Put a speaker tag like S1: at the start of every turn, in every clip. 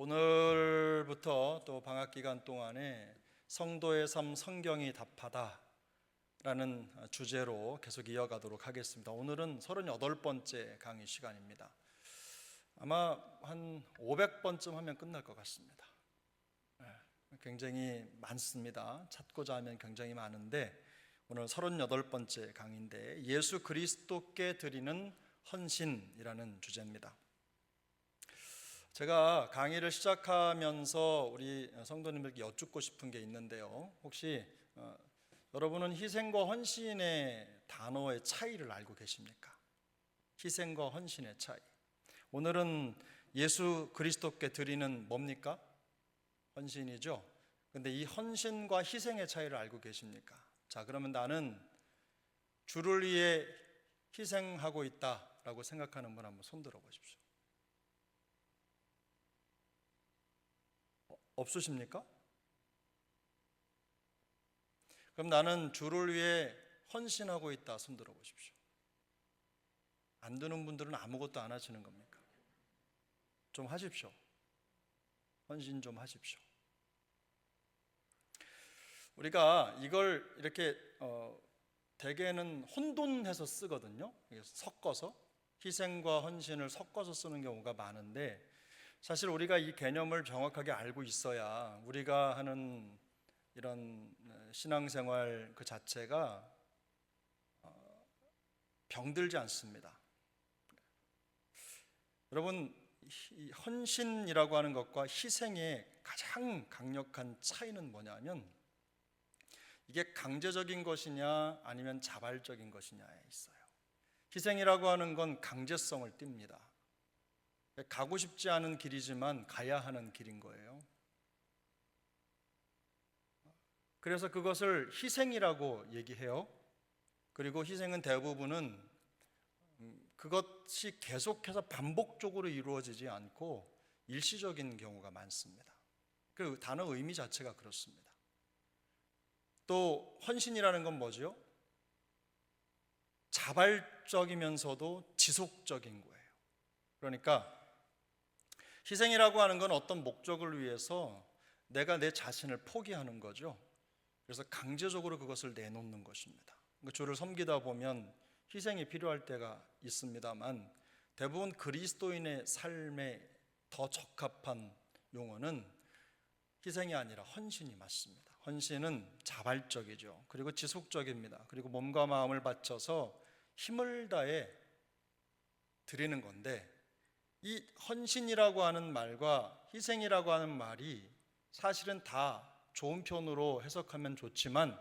S1: 오늘부터 또 방학 기간 동안에 성도의 삶 성경이 답하다 라는 주제로 계속 이어가도록 하겠습니다. 오늘은 38번째 강의 시간입니다. 아마 한 500번쯤 하면 끝날 것 같습니다. 굉장히 많습니다. 찾고자 하면 굉장히 많은데 오늘 38번째 강의인데 예수 그리스도께 드리는 헌신이라는 주제입니다. 제가 강의를 시작하면서 우리 성도님들께 여쭙고 싶은 게 있는데요. 혹시 여러분은 희생과 헌신의 단어의 차이를 알고 계십니까? 희생과 헌신의 차이. 오늘은 예수 그리스도께 드리는 뭡니까? 헌신이죠. 근데 이 헌신과 희생의 차이를 알고 계십니까? 자, 그러면 나는 주를 위해 희생하고 있다라고 생각하는 분 한번 손 들어 보십시오. 없으십니까? 그럼 나는 주를 위해 헌신하고 있다. 손 들어 보십시오. 안 드는 분들은 아무것도 안 하시는 겁니까? 좀 하십시오. 헌신 좀 하십시오. 우리가 이걸 이렇게 대개는 혼돈해서 쓰거든요. 섞어서 희생과 헌신을 섞어서 쓰는 경우가 많은데 사실 우리가 이 개념을 정확하게 알고 있어야 우리가 하는 이런 신앙생활 그 자체가 병들지 않습니다. 여러분, 이 헌신이라고 하는 것과 희생의 가장 강력한 차이는 뭐냐면 이게 강제적인 것이냐 아니면 자발적인 것이냐에 있어요. 희생이라고 하는 건 강제성을 띱니다. 가고 싶지 않은 길이지만 가야 하는 길인 거예요. 그래서 그것을 희생이라고 얘기해요. 그리고 희생은 대부분은 그것이 계속해서 반복적으로 이루어지지 않고 일시적인 경우가 많습니다. 그 단어 의미 자체가 그렇습니다. 또 헌신이라는 건 뭐죠? 자발적이면서도 지속적인 거예요. 그러니까 희생이라고 하는 건 어떤 목적을 위해서 내가 내 자신을 포기하는 거죠. 그래서 강제적으로 그것을 내놓는 것입니다. 주를 섬기다 보면 희생이 필요할 때가 있습니다만 대부분 그리스도인의 삶에 더 적합한 용어는 희생이 아니라 헌신이 맞습니다. 헌신은 자발적이죠. 그리고 지속적입니다. 그리고 몸과 마음을 바쳐서 힘을 다해 드리는 건데 이 헌신이라고 하는 말과 희생이라고 하는 말이 사실은 다 좋은 편으로 해석하면 좋지만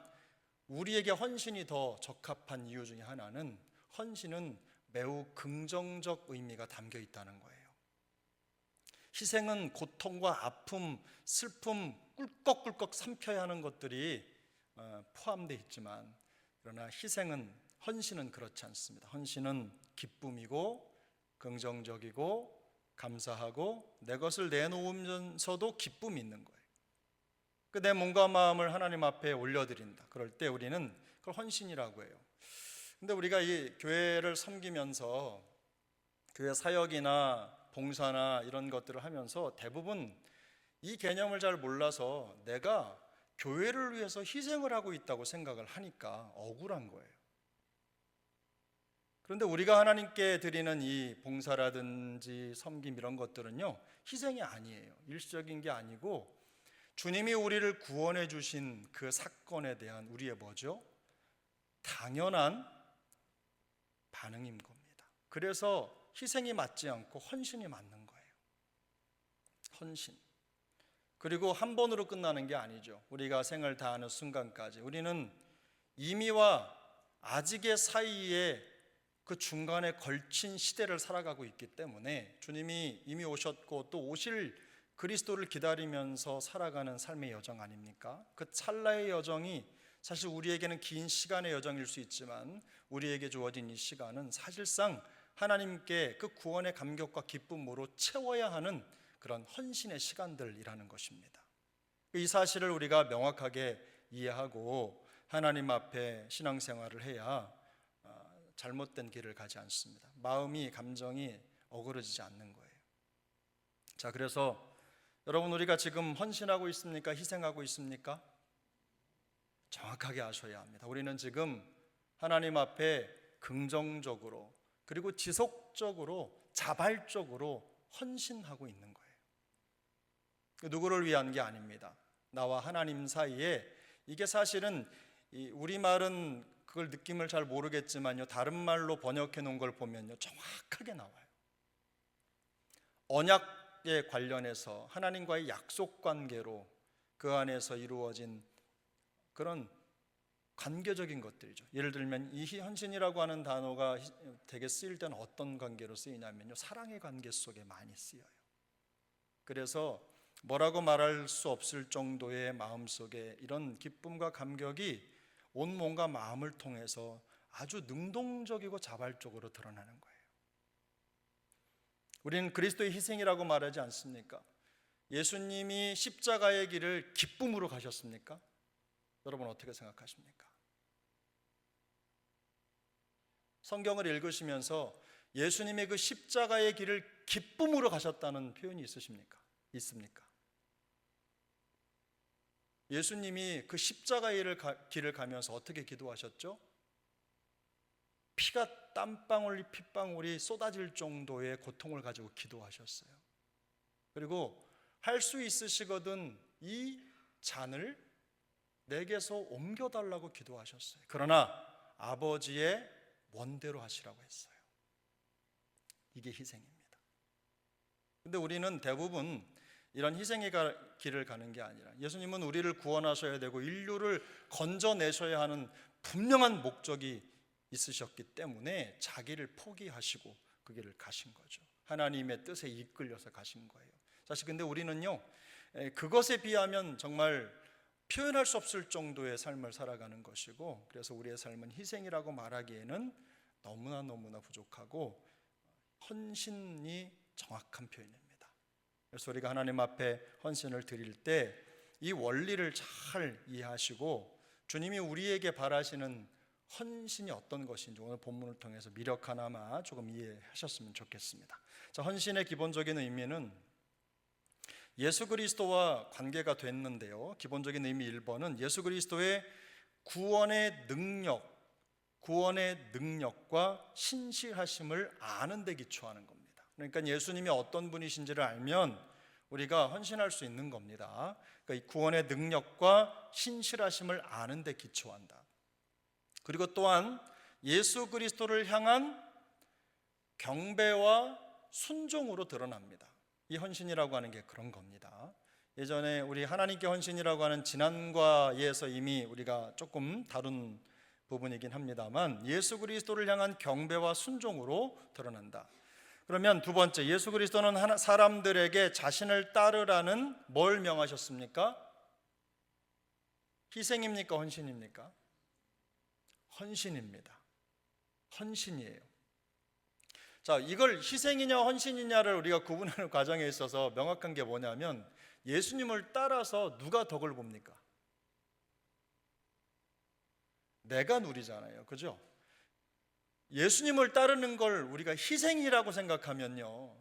S1: 우리에게 헌신이 더 적합한 이유 중에 하나는 헌신은 매우 긍정적 의미가 담겨 있다는 거예요. 희생은 고통과 아픔, 슬픔, 꿀꺽꿀꺽 삼켜야 하는 것들이 포함되어 있지만 그러나 헌신은 그렇지 않습니다. 헌신은 기쁨이고 긍정적이고 감사하고 내 것을 내놓으면서도 기쁨이 있는 거예요. 내 몸과 마음을 하나님 앞에 올려드린다. 그럴 때 우리는 그걸 헌신이라고 해요. 근데 우리가 이 교회를 섬기면서 교회 사역이나 봉사나 이런 것들을 하면서 대부분 이 개념을 잘 몰라서 내가 교회를 위해서 희생을 하고 있다고 생각을 하니까 억울한 거예요. 그런데 우리가 하나님께 드리는 이 봉사라든지 섬김 이런 것들은요 희생이 아니에요. 일시적인 게 아니고 주님이 우리를 구원해 주신 그 사건에 대한 우리의 뭐죠? 당연한 반응인 겁니다. 그래서 희생이 맞지 않고 헌신이 맞는 거예요. 헌신. 그리고 한 번으로 끝나는 게 아니죠. 우리가 생을 다하는 순간까지 우리는 이미와 아직의 사이에 그 중간에 걸친 시대를 살아가고 있기 때문에 주님이 이미 오셨고 또 오실 그리스도를 기다리면서 살아가는 삶의 여정 아닙니까? 그 찰나의 여정이 사실 우리에게는 긴 시간의 여정일 수 있지만 우리에게 주어진 이 시간은 사실상 하나님께 그 구원의 감격과 기쁨으로 채워야 하는 그런 헌신의 시간들이라는 것입니다. 이 사실을 우리가 명확하게 이해하고 하나님 앞에 신앙생활을 해야 잘못된 길을 가지 않습니다. 마음이 감정이 어그러지지 않는 거예요. 자, 그래서 여러분, 우리가 지금 헌신하고 있습니까? 희생하고 있습니까? 정확하게 아셔야 합니다. 우리는 지금 하나님 앞에 긍정적으로 그리고 지속적으로 자발적으로 헌신하고 있는 거예요. 누구를 위한 게 아닙니다. 나와 하나님 사이에, 이게 사실은 우리말은 그걸 느낌을 잘 모르겠지만요, 다른 말로 번역해 놓은 걸 보면요 정확하게 나와요. 언약에 관련해서 하나님과의 약속 관계로 그 안에서 이루어진 그런 관계적인 것들이죠. 예를 들면 이 헌신이라고 하는 단어가 되게 쓰일 때는 어떤 관계로 쓰이냐면요, 사랑의 관계 속에 많이 쓰여요. 그래서 뭐라고 말할 수 없을 정도의 마음속에 이런 기쁨과 감격이 온 몸과 마음을 통해서 아주 능동적이고 자발적으로 드러나는 거예요. 우리는 그리스도의 희생이라고 말하지 않습니까? 예수님이 십자가의 길을 기쁨으로 가셨습니까? 여러분 어떻게 생각하십니까? 성경을 읽으시면서 예수님의 그 십자가의 길을 기쁨으로 가셨다는 표현이 있으십니까? 있습니까? 예수님이 그 십자가의 길을 가면서 어떻게 기도하셨죠? 피가 땀방울이 핏방울이 쏟아질 정도의 고통을 가지고 기도하셨어요. 그리고 할 수 있으시거든 이 잔을 내게서 옮겨달라고 기도하셨어요. 그러나 아버지의 원대로 하시라고 했어요. 이게 희생입니다. 근데 우리는 대부분 이런 희생의 길을 가는 게 아니라, 예수님은 우리를 구원하셔야 되고 인류를 건져내셔야 하는 분명한 목적이 있으셨기 때문에 자기를 포기하시고 그 길을 가신 거죠. 하나님의 뜻에 이끌려서 가신 거예요. 사실 근데 우리는요, 그것에 비하면 정말 표현할 수 없을 정도의 삶을 살아가는 것이고, 그래서 우리의 삶은 희생이라고 말하기에는 너무나 부족하고 헌신이 정확한 표현입니다. 그래서 우리가 하나님 앞에 헌신을 드릴 때 이 원리를 잘 이해하시고 주님이 우리에게 바라시는 헌신이 어떤 것인지 오늘 본문을 통해서 미력 하나마 조금 이해하셨으면 좋겠습니다. 자, 헌신의 기본적인 의미는 예수 그리스도와 관계가 됐는데요, 기본적인 의미 1번은 예수 그리스도의 구원의 능력과 신실하심을 아는 데 기초하는 겁니다. 그러니까 예수님이 어떤 분이신지를 알면 우리가 헌신할 수 있는 겁니다. 그러니까 이 구원의 능력과 신실하심을 아는 데 기초한다. 그리고 또한 예수 그리스도를 향한 경배와 순종으로 드러납니다. 이 헌신이라고 하는 게 그런 겁니다. 예전에 우리 하나님께 헌신이라고 하는 지난과에서 이미 우리가 조금 다룬 부분이긴 합니다만, 예수 그리스도를 향한 경배와 순종으로 드러난다. 그러면 두 번째, 예수 그리스도는 사람들에게 자신을 따르라는 뭘 명하셨습니까? 희생입니까? 헌신입니까? 헌신입니다. 헌신이에요. 자, 이걸 희생이냐 헌신이냐를 우리가 구분하는 과정에 있어서 명확한 게 뭐냐면, 예수님을 따라서 누가 덕을 봅니까? 내가 누리잖아요. 그죠? 예수님을 따르는 걸 우리가 희생이라고 생각하면요,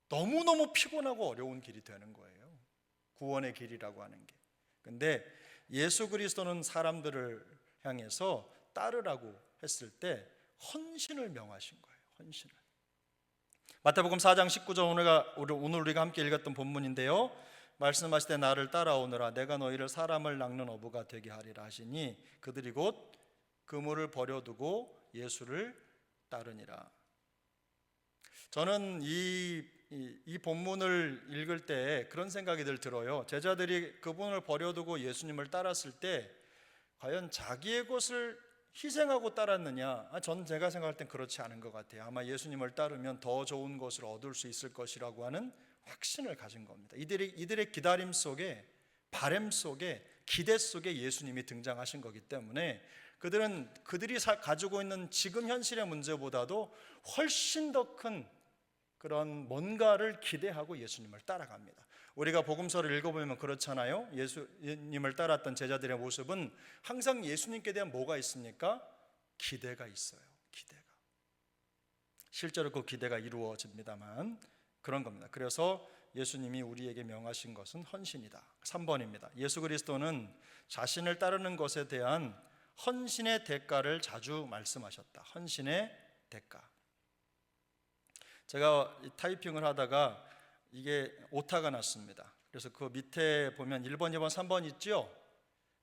S1: 너무너무 피곤하고 어려운 길이 되는 거예요. 구원의 길이라고 하는 게. 근데 예수 그리스도는 사람들을 향해서 따르라고 했을 때 헌신을 명하신 거예요. 헌신을. 마태복음 4장 19절 오늘 우리가 함께 읽었던 본문인데요, 말씀하시되 나를 따라오너라 내가 너희를 사람을 낚는 어부가 되게 하리라 하시니 그들이 곧 그물을 버려두고 예수를 따르니라. 저는 이 본문을 읽을 때 그런 생각이 들어요. 제자들이 그분을 버려두고 예수님을 따랐을 때 과연 자기의 것을 희생하고 따랐느냐? 전 제가 생각할 땐 그렇지 않은 것 같아요. 아마 예수님을 따르면 더 좋은 것을 얻을 수 있을 것이라고 하는 확신을 가진 겁니다. 이들의 기다림 속에, 바람 속에, 기대 속에 예수님이 등장하신 거기 때문에 그들이 가지고 있는 지금 현실의 문제보다도 훨씬 더 큰 그런 뭔가를 기대하고 예수님을 따라갑니다. 우리가 복음서를 읽어보면 그렇잖아요. 예수님을 따랐던 제자들의 모습은 항상 예수님께 대한 뭐가 있습니까? 기대가 있어요. 기대가. 실제로 그 기대가 이루어집니다만 그런 겁니다. 그래서 예수님이 우리에게 명하신 것은 헌신이다. 3번입니다. 예수 그리스도는 자신을 따르는 것에 대한 헌신의 대가를 자주 말씀하셨다. 헌신의 대가. 제가 타이핑을 하다가 이게 오타가 났습니다. 그래서 그 밑에 보면 1번, 2번, 3번 있죠?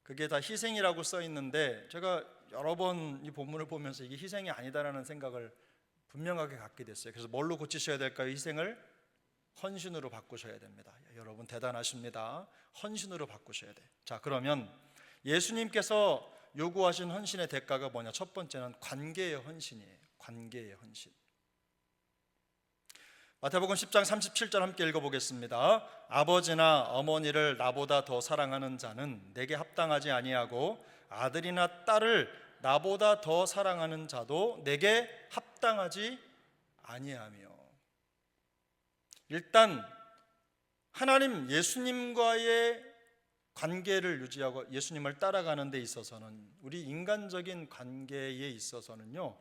S1: 그게 다 희생이라고 써 있는데 제가 여러 번 이 본문을 보면서 이게 희생이 아니다라는 생각을 분명하게 갖게 됐어요. 그래서 뭘로 고치셔야 될까요? 희생을 헌신으로 바꾸셔야 됩니다. 여러분 대단하십니다. 헌신으로 바꾸셔야 돼요. 자, 그러면 예수님께서 요구하신 헌신의 대가가 뭐냐? 첫 번째는 관계의 헌신이에요. 관계의 헌신. 마태복음 10장 37절 함께 읽어보겠습니다. 아버지나 어머니를 나보다 더 사랑하는 자는 내게 합당하지 아니하고 아들이나 딸을 나보다 더 사랑하는 자도 내게 합당하지 아니하며. 일단 하나님 예수님과의 관계를 유지하고 예수님을 따라가는 데 있어서는, 우리 인간적인 관계에 있어서는요,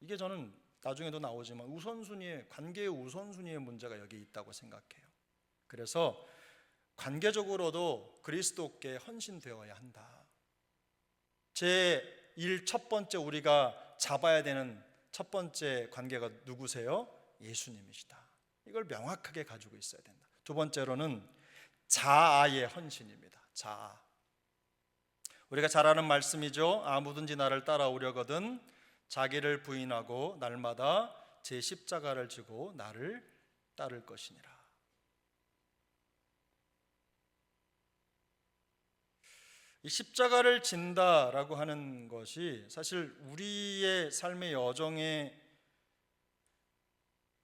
S1: 이게 저는 나중에도 나오지만 우선순위의, 관계의 우선순위의 문제가 여기 있다고 생각해요. 그래서 관계적으로도 그리스도께 헌신되어야 한다. 제1 첫 번째 우리가 잡아야 되는 첫 번째 관계가 누구세요? 예수님이시다. 이걸 명확하게 가지고 있어야 된다. 두 번째로는 자아의 헌신입니다. 자아. 우리가 잘 아는 말씀이죠. 아무든지 나를 따라오려거든 자기를 부인하고 날마다 제 십자가를 지고 나를 따를 것이니라. 이 십자가를 진다라고 하는 것이 사실 우리의 삶의 여정에,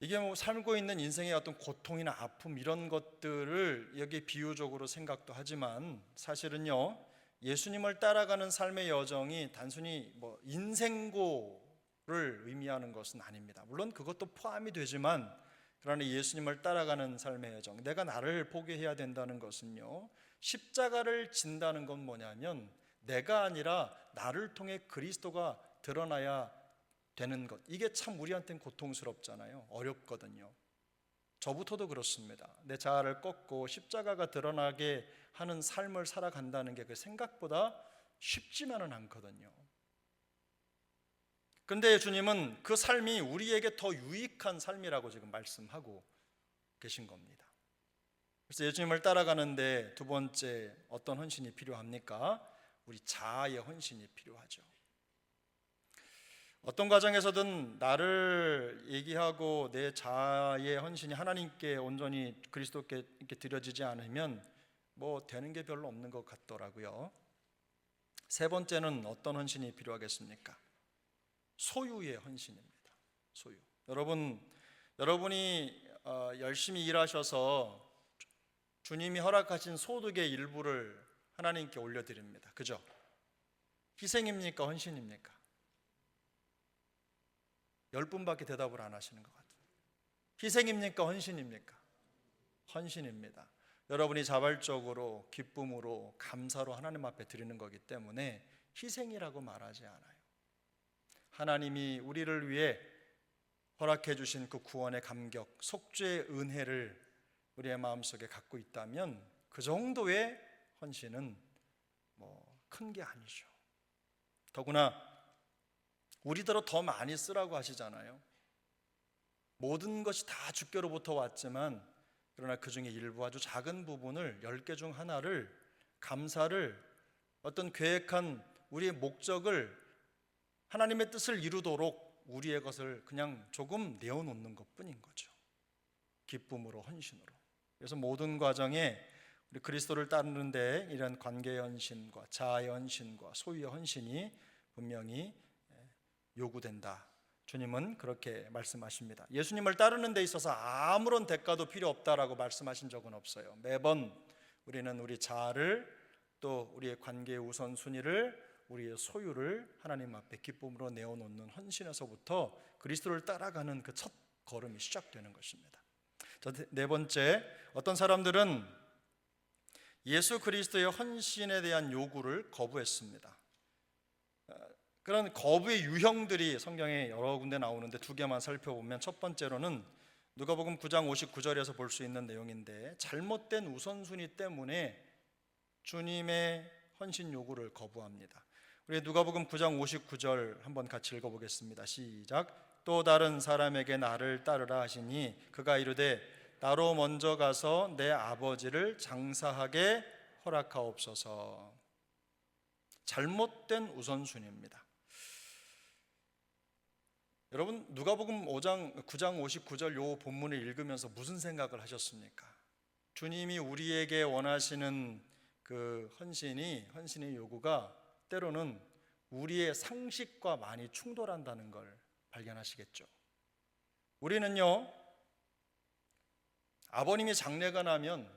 S1: 이게 뭐 살고 있는 인생의 어떤 고통이나 아픔 이런 것들을 여기 비유적으로 생각도 하지만, 사실은요, 예수님을 따라가는 삶의 여정이 단순히 뭐 인생고를 의미하는 것은 아닙니다. 물론 그것도 포함이 되지만, 그러나 예수님을 따라가는 삶의 여정, 내가 나를 포기해야 된다는 것은요, 십자가를 진다는 건 뭐냐면 내가 아니라 나를 통해 그리스도가 드러나야 되는 것. 이게 참 우리한테는 고통스럽잖아요. 어렵거든요. 저부터도 그렇습니다. 내 자아를 꺾고 십자가가 드러나게 하는 삶을 살아간다는 게 그 생각보다 쉽지만은 않거든요. 그런데 주님은 그 삶이 우리에게 더 유익한 삶이라고 지금 말씀하고 계신 겁니다. 그래서 예수님을 따라가는데 두 번째 어떤 헌신이 필요합니까? 우리 자아의 헌신이 필요하죠. 어떤 과정에서든 나를 얘기하고 내 자아의 헌신이 하나님께 온전히 그리스도께 이렇게 드려지지 않으면 뭐 되는 게 별로 없는 것 같더라고요. 세 번째는 어떤 헌신이 필요하겠습니까? 소유의 헌신입니다. 소유. 여러분이 열심히 일하셔서 주님이 허락하신 소득의 일부를 하나님께 올려드립니다. 그죠? 희생입니까? 헌신입니까? 10분밖에 대답을 안 하시는 것 같아요. 희생입니까? 헌신입니까? 헌신입니다. 여러분이 자발적으로 기쁨으로 감사로 하나님 앞에 드리는 거기 때문에 희생이라고 말하지 않아요. 하나님이 우리를 위해 허락해 주신 그 구원의 감격, 속죄의 은혜를 우리의 마음속에 갖고 있다면 그 정도의 헌신은 큰 게 아니죠. 더구나 우리더러 더 많이 쓰라고 하시잖아요. 모든 것이 다 주께로부터 왔지만, 그러나 그 중에 일부 아주 작은 부분을 10개 중 하나를, 감사를, 어떤 계획한 우리의 목적을, 하나님의 뜻을 이루도록 우리의 것을 그냥 조금 내어놓는 것뿐인 거죠. 기쁨으로, 헌신으로. 그래서 모든 과정에 우리 그리스도를 따르는데 이런 관계의 헌신과 자아의 헌신과 소유의 헌신이 분명히 요구된다. 주님은 그렇게 말씀하십니다. 예수님을 따르는 데 있어서 아무런 대가도 필요 없다라고 말씀하신 적은 없어요. 매번 우리는 우리 자아를, 또 우리의 관계의 우선순위를, 우리의 소유를 하나님 앞에 기쁨으로 내어놓는 헌신에서부터 그리스도를 따라가는 그 첫 걸음이 시작되는 것입니다. 네 번째, 어떤 사람들은 예수 그리스도의 헌신에 대한 요구를 거부했습니다. 그런 거부의 유형들이 성경에 여러 군데 나오는데 두 개만 살펴보면, 첫 번째로는 누가복음 9장 59절에서 볼 수 있는 내용인데, 잘못된 우선순위 때문에 주님의 헌신 요구를 거부합니다. 우리 누가복음 9장 59절 한번 같이 읽어보겠습니다. 시작. 또 다른 사람에게 나를 따르라 하시니 그가 이르되 나로 먼저 가서 내 아버지를 장사하게 허락하옵소서. 잘못된 우선순위입니다. 여러분, 누가복음 9장 59절 요 본문을 읽으면서 무슨 생각을 하셨습니까? 주님이 우리에게 원하시는 그 헌신의 요구가 때로는 우리의 상식과 많이 충돌한다는 걸 발견하시겠죠. 우리는요, 아버님이 장례가 나면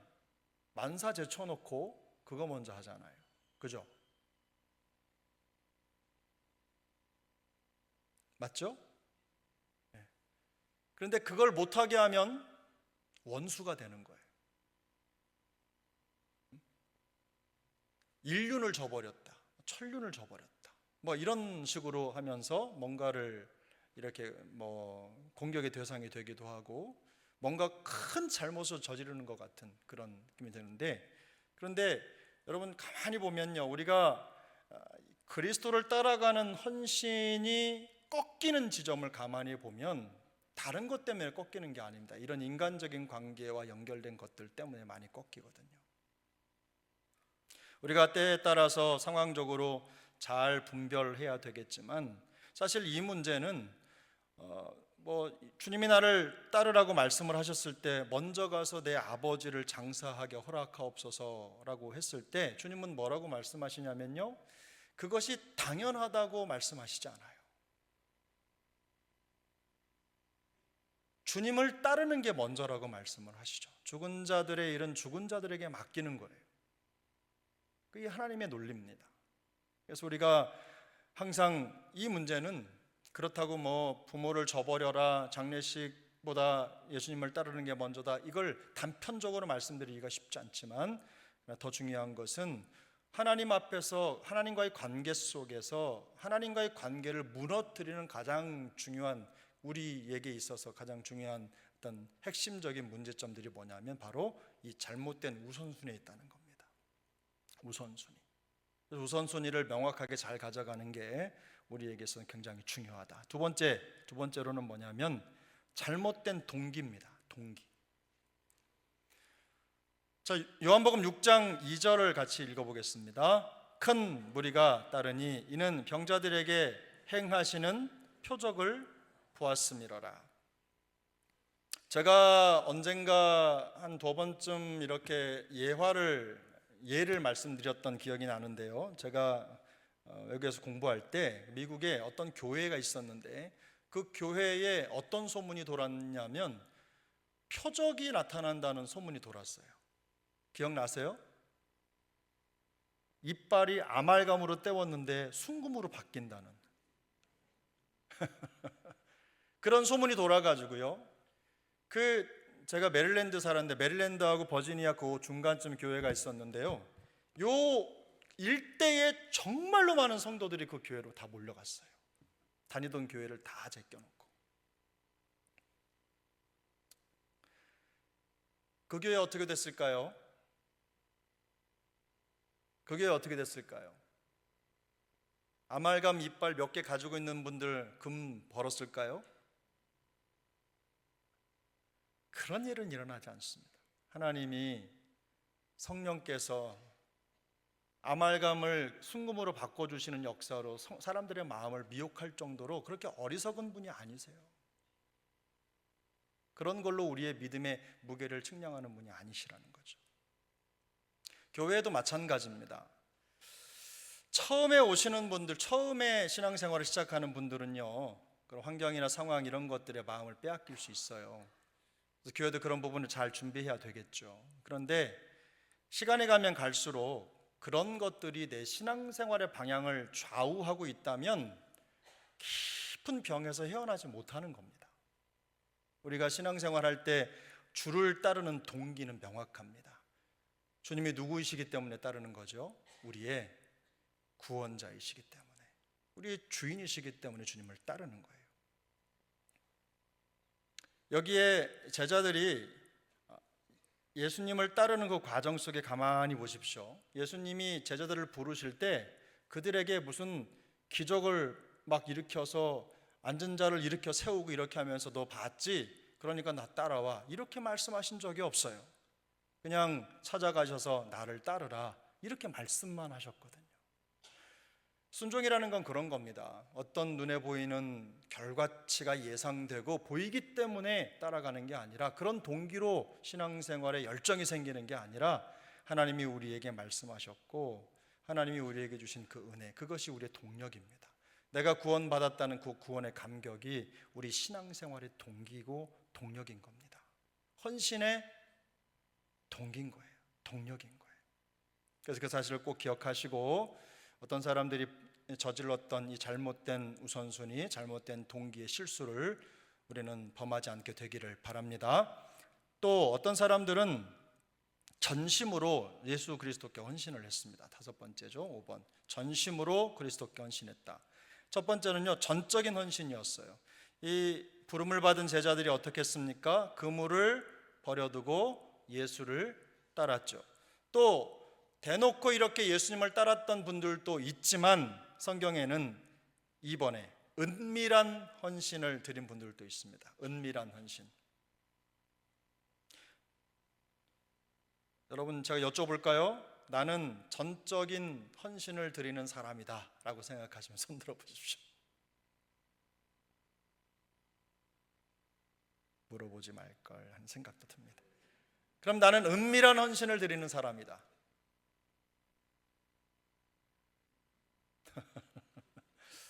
S1: 만사 제쳐놓고 그거 먼저 하잖아요. 그죠? 맞죠? 네. 그런데 그걸 못하게 하면 원수가 되는 거예요. 인륜을 저버렸다, 천륜을 저버렸다, 뭐 이런 식으로 하면서 뭔가를 이렇게 공격의 대상이 되기도 하고 뭔가 큰 잘못을 저지르는 것 같은 그런 느낌이 드는데, 그런데 여러분 가만히 보면요, 우리가 그리스도를 따라가는 헌신이 꺾이는 지점을 가만히 보면 다른 것 때문에 꺾이는 게 아닙니다. 이런 인간적인 관계와 연결된 것들 때문에 많이 꺾이거든요. 우리가 때에 따라서 상황적으로 잘 분별해야 되겠지만, 사실 이 문제는 주님이 나를 따르라고 말씀을 하셨을 때 먼저 가서 내 아버지를 장사하게 허락하옵소서라고 했을 때 주님은 뭐라고 말씀하시냐면요, 그것이 당연하다고 말씀하시지 않아요. 주님을 따르는 게 먼저라고 말씀을 하시죠. 죽은 자들의 일은 죽은 자들에게 맡기는 거예요. 그게 하나님의 논리입니다. 그래서 우리가 항상 이 문제는 그렇다고 부모를 저버려라, 장례식보다 예수님을 따르는 게 먼저다, 이걸 단편적으로 말씀드리기가 쉽지 않지만, 더 중요한 것은 하나님 앞에서 하나님과의 관계 속에서 하나님과의 관계를 무너뜨리는 가장 중요한, 우리에게 있어서 가장 중요한 어떤 핵심적인 문제점들이 뭐냐면 바로 이 잘못된 우선순위에 있다는 겁니다. 우선순위. 우선순위를 명확하게 잘 가져가는 게 우리에게서는 굉장히 중요하다. 두 번째로는 뭐냐면 잘못된 동기입니다. 동기. 자, 요한복음 6장 2절을 같이 읽어보겠습니다. 큰 무리가 따르니 이는 병자들에게 행하시는 표적을 보았음이로라. 제가 언젠가 한 2번쯤 이렇게 예를 말씀드렸던 기억이 나는데요, 제가 외국에서 공부할 때 미국에 어떤 교회가 있었는데 그 교회에 어떤 소문이 돌았냐면 표적이 나타난다는 소문이 돌았어요. 기억나세요? 이빨이 아말감으로 때웠는데 순금으로 바뀐다는 그런 소문이 돌아가지고요, 제가 메릴랜드 살았는데 메릴랜드하고 버지니아 그 중간쯤 교회가 있었는데요, 요 일대에 정말로 많은 성도들이 그 교회로 다 몰려갔어요. 다니던 교회를 다 제껴놓고. 그 교회 어떻게 됐을까요? 그 교회 어떻게 됐을까요? 아말감 이빨 몇 개 가지고 있는 분들 금 벌었을까요? 그런 일은 일어나지 않습니다. 하나님이 성령께서 아말감을 순금으로 바꿔주시는 역사로 사람들의 마음을 미혹할 정도로 그렇게 어리석은 분이 아니세요. 그런 걸로 우리의 믿음의 무게를 측량하는 분이 아니시라는 거죠. 교회도 마찬가지입니다. 처음에 오시는 분들, 처음에 신앙생활을 시작하는 분들은요, 그런 환경이나 상황 이런 것들에 마음을 빼앗길 수 있어요. 그래서 교회도 그런 부분을 잘 준비해야 되겠죠. 그런데 시간이 가면 갈수록 그런 것들이 내 신앙생활의 방향을 좌우하고 있다면 깊은 병에서 헤어나지 못하는 겁니다. 우리가 신앙생활할 때 주를 따르는 동기는 명확합니다. 주님이 누구이시기 때문에 따르는 거죠? 우리의 구원자이시기 때문에, 우리의 주인이시기 때문에 주님을 따르는 거예요. 여기에 제자들이 예수님을 따르는 그 과정 속에 가만히 보십시오. 예수님이 제자들을 부르실 때 그들에게 무슨 기적을 막 일으켜서 앉은 자를 일으켜 세우고 이렇게 하면서 너 봤지? 그러니까 나 따라와, 이렇게 말씀하신 적이 없어요. 그냥 찾아가셔서 나를 따르라, 이렇게 말씀만 하셨거든요. 순종이라는 건 그런 겁니다. 어떤 눈에 보이는 결과치가 예상되고 보이기 때문에 따라가는 게 아니라, 그런 동기로 신앙생활에 열정이 생기는 게 아니라, 하나님이 우리에게 말씀하셨고 하나님이 우리에게 주신 그 은혜, 그것이 우리의 동력입니다. 내가 구원받았다는 그 구원의 감격이 우리 신앙생활의 동기고 동력인 겁니다. 헌신의 동기인 거예요. 동력인 거예요. 그래서 그 사실을 꼭 기억하시고, 어떤 사람들이 저질렀던 이 잘못된 우선순위, 잘못된 동기의 실수를 우리는 범하지 않게 되기를 바랍니다. 또 어떤 사람들은 전심으로 예수 그리스도께 헌신을 했습니다. 5번째죠. 5번. 전심으로 그리스도께 헌신했다. 첫 번째는요, 전적인 헌신이었어요. 이 부름을 받은 제자들이 어떻게 했습니까? 그물을 버려두고 예수를 따랐죠. 또 대놓고 이렇게 예수님을 따랐던 분들도 있지만, 성경에는 2번에 은밀한 헌신을 드린 분들도 있습니다. 은밀한 헌신. 여러분, 제가 여쭤볼까요? 나는 전적인 헌신을 드리는 사람이다 라고 생각하시면 손 들어 보십시오. 물어보지 말걸 하는 생각도 듭니다. 그럼 나는 은밀한 헌신을 드리는 사람이다.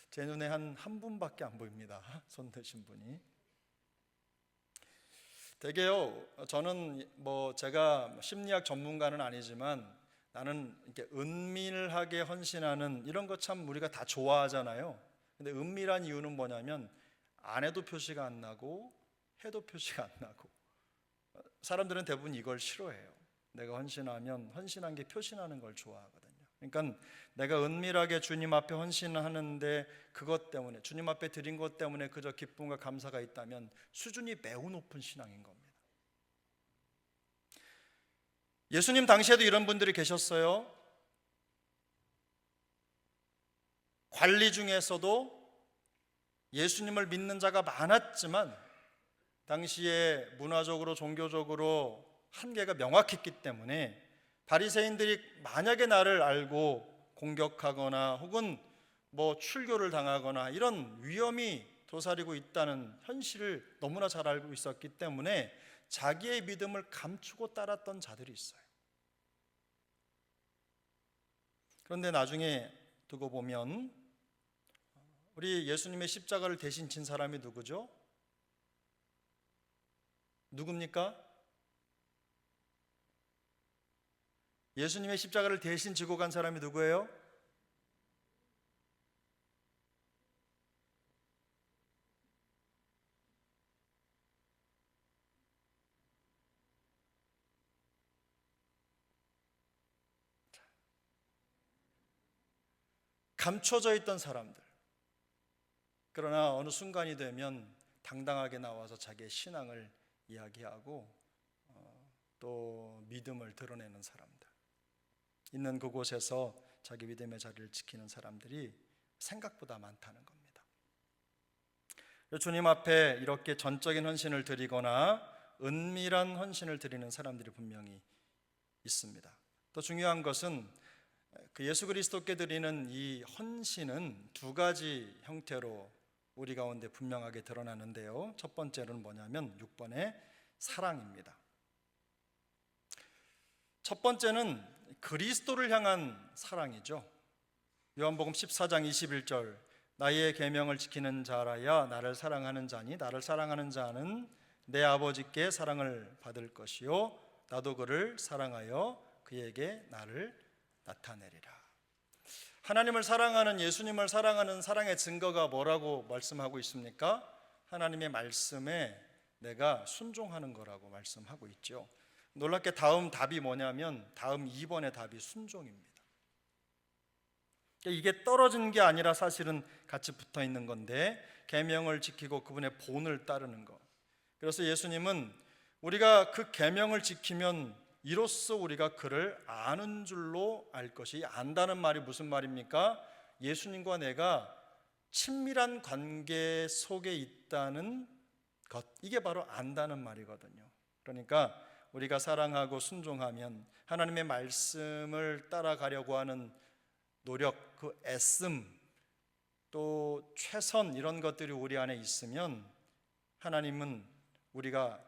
S1: 제 눈에 한 분밖에 안 보입니다. 손 드신 분이. 되게요, 저는 제가 심리학 전문가는 아니지만 나는 이렇게 은밀하게 헌신하는 이런 거 참 우리가 다 좋아하잖아요. 근데 은밀한 이유는 뭐냐면, 안 해도 표시가 안 나고 해도 표시가 안 나고, 사람들은 대부분 이걸 싫어해요. 내가 헌신하면 헌신한 게 표시나는 걸 좋아하거든요. 그러니까 내가 은밀하게 주님 앞에 헌신하는데, 그것 때문에, 주님 앞에 드린 것 때문에 그저 기쁨과 감사가 있다면 수준이 매우 높은 신앙인 겁니다. 예수님 당시에도 이런 분들이 계셨어요. 관리 중에서도 예수님을 믿는 자가 많았지만 당시에 문화적으로 종교적으로 한계가 명확했기 때문에 바리새인들이 만약에 나를 알고 공격하거나 혹은 출교를 당하거나 이런 위험이 도사리고 있다는 현실을 너무나 잘 알고 있었기 때문에 자기의 믿음을 감추고 따랐던 자들이 있어요. 그런데 나중에 두고 보면 우리 예수님의 십자가를 대신 진 사람이 누구죠? 누굽니까? 예수님의 십자가를 대신 지고 간 사람이 누구예요? 감춰져 있던 사람들. 그러나 어느 순간이 되면 당당하게 나와서 자기의 신앙을 이야기하고 또 믿음을 드러내는 사람들, 있는 그곳에서 자기 믿음의 자리를 지키는 사람들이 생각보다 많다는 겁니다. 주님 앞에 이렇게 전적인 헌신을 드리거나 은밀한 헌신을 드리는 사람들이 분명히 있습니다. 또 중요한 것은 그 예수 그리스도께 드리는 이 헌신은 두 가지 형태로 우리 가운데 분명하게 드러나는데요. 첫 번째는 뭐냐면 6번의 사랑입니다. 첫 번째는 그리스도를 향한 사랑이죠. 요한복음 14장 21절, 나의 계명을 지키는 자라야 나를 사랑하는 자니 나를 사랑하는 자는 내 아버지께 사랑을 받을 것이요 나도 그를 사랑하여 그에게 나를 나타내리라. 하나님을 사랑하는, 예수님을 사랑하는 사랑의 증거가 뭐라고 말씀하고 있습니까? 하나님의 말씀에 내가 순종하는 거라고 말씀하고 있죠. 놀랍게 다음 답이 뭐냐면 다음 2번의 답이 순종입니다. 이게 떨어진 게 아니라 사실은 같이 붙어 있는 건데, 계명을 지키고 그분의 본을 따르는 것, 그래서 예수님은 우리가 그 계명을 지키면 이로써 우리가 그를 아는 줄로 알 것이, 안다는 말이 무슨 말입니까? 예수님과 내가 친밀한 관계 속에 있다는 것, 이게 바로 안다는 말이거든요. 그러니까 우리가 사랑하고 순종하면 하나님의 말씀을 따라가려고 하는 노력, 그 애씀, 또 최선, 이런 것들이 우리 안에 있으면 하나님은 우리가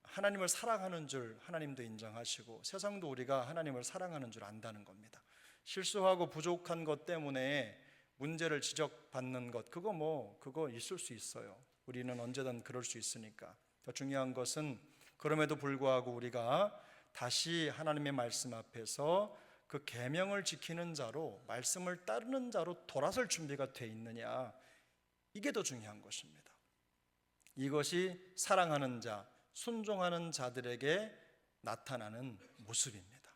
S1: 하나님을 사랑하는 줄 하나님도 인정하시고 세상도 우리가 하나님을 사랑하는 줄 안다는 겁니다. 실수하고 부족한 것 때문에 문제를 지적받는 것, 그거 있을 수 있어요. 우리는 언제든 그럴 수 있으니까. 더 중요한 것은 그럼에도 불구하고 우리가 다시 하나님의 말씀 앞에서 그 계명을 지키는 자로, 말씀을 따르는 자로 돌아설 준비가 돼 있느냐, 이게 더 중요한 것입니다. 이것이 사랑하는 자, 순종하는 자들에게 나타나는 모습입니다.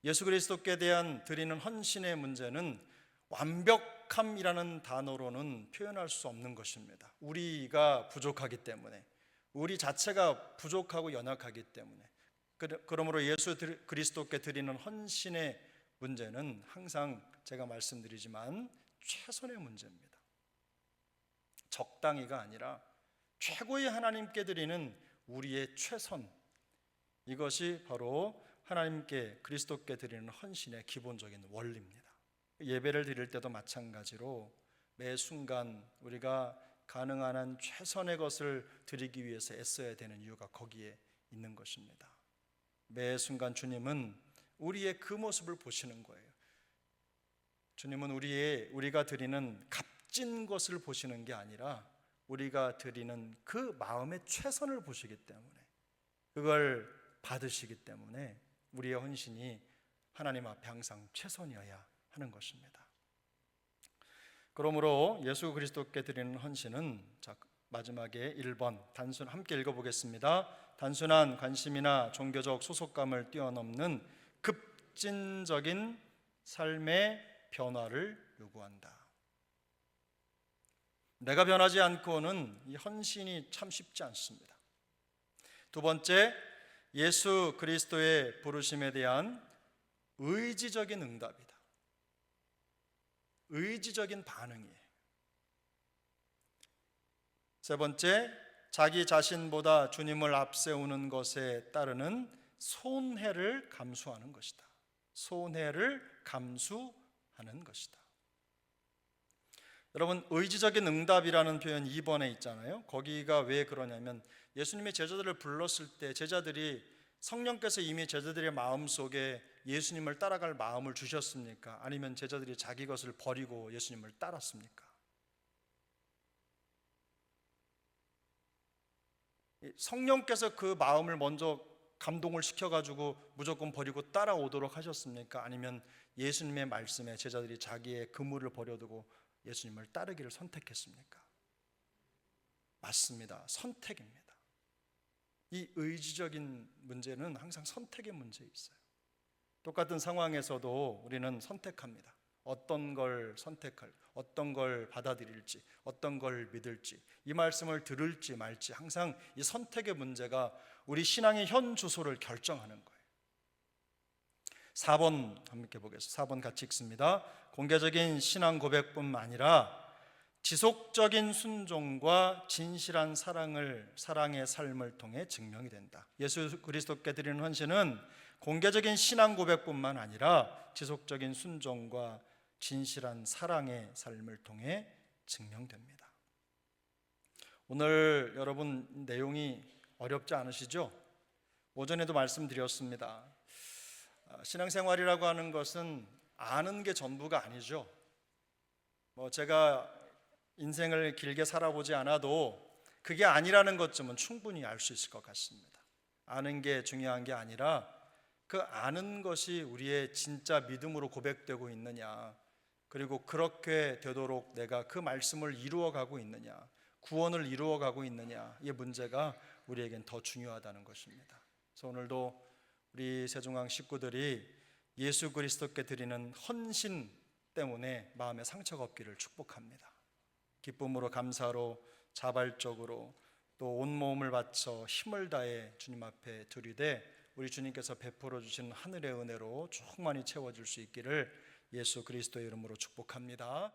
S1: 예수 그리스도께 대한 드리는 헌신의 문제는 완벽함이라는 단어로는 표현할 수 없는 것입니다. 우리가 부족하기 때문에, 우리 자체가 부족하고 연약하기 때문에, 그러므로 예수 그리스도께 드리는 헌신의 문제는 항상 제가 말씀드리지만 최선의 문제입니다. 적당히가 아니라 최고의 하나님께 드리는 우리의 최선, 이것이 바로 하나님께, 그리스도께 드리는 헌신의 기본적인 원리입니다. 예배를 드릴 때도 마찬가지로 매 순간 우리가 가능한 한 최선의 것을 드리기 위해서 애써야 되는 이유가 거기에 있는 것입니다. 매 순간 주님은 우리의 그 모습을 보시는 거예요. 주님은 우리가 드리는 값진 것을 보시는 게 아니라 우리가 드리는 그 마음의 최선을 보시기 때문에, 그걸 받으시기 때문에 우리의 헌신이 하나님 앞에 항상 최선이어야 하는 것입니다. 그러므로 예수 그리스도께 드리는 헌신은, 마지막에 1번 함께 읽어보겠습니다. 단순한 관심이나 종교적 소속감을 뛰어넘는 급진적인 삶의 변화를 요구한다. 내가 변하지 않고는 이 헌신이 참 쉽지 않습니다. 두 번째, 예수 그리스도의 부르심에 대한 의지적인 응답이다. 의지적인 반응이에요. 세 번째, 자기 자신보다 주님을 앞세우는 것에 따르는 손해를 감수하는 것이다. 손해를 감수하는 것이다. 여러분, 의지적인 응답이라는 표현 2번에 있잖아요. 거기가 왜 그러냐면, 예수님의 제자들을 불렀을 때 제자들이, 성령께서 이미 제자들의 마음속에 예수님을 따라갈 마음을 주셨습니까? 아니면 제자들이 자기 것을 버리고 예수님을 따랐습니까? 성령께서 그 마음을 먼저 감동을 시켜가지고 무조건 버리고 따라오도록 하셨습니까? 아니면 예수님의 말씀에 제자들이 자기의 그물을 버려두고 예수님을 따르기를 선택했습니까? 맞습니다. 선택입니다. 이 의지적인 문제는 항상 선택의 문제에 있어요. 똑같은 상황에서도 우리는 선택합니다. 어떤 걸 선택할, 어떤 걸 받아들일지, 어떤 걸 믿을지, 이 말씀을 들을지 말지, 항상 이 선택의 문제가 우리 신앙의 현 주소를 결정하는 거예요. 4번 함께 보겠습니다. 4번 같이 읽습니다. 공개적인 신앙 고백뿐만 아니라 지속적인 순종과 진실한 사랑의 삶을 통해 증명이 된다. 예수 그리스도께 드리는 헌신은 공개적인 신앙 고백뿐만 아니라 지속적인 순종과 진실한 사랑의 삶을 통해 증명됩니다. 오늘 여러분 내용이 어렵지 않으시죠? 오전에도 말씀드렸습니다. 신앙생활이라고 하는 것은 아는 게 전부가 아니죠. 제가 인생을 길게 살아보지 않아도 그게 아니라는 것쯤은 충분히 알 수 있을 것 같습니다. 아는 게 중요한 게 아니라 그 아는 것이 우리의 진짜 믿음으로 고백되고 있느냐, 그리고 그렇게 되도록 내가 그 말씀을 이루어가고 있느냐, 구원을 이루어가고 있느냐, 이 문제가 우리에겐 더 중요하다는 것입니다. 그래서 오늘도 우리 세종항 식구들이 예수 그리스도께 드리는 헌신 때문에 마음에 상처가 없기를 축복합니다. 기쁨으로, 감사로, 자발적으로 또 온몸을 바쳐 힘을 다해 주님 앞에 드리되 우리 주님께서 베풀어 주신 하늘의 은혜로 충만히 채워질 수 있기를 예수 그리스도의 이름으로 축복합니다.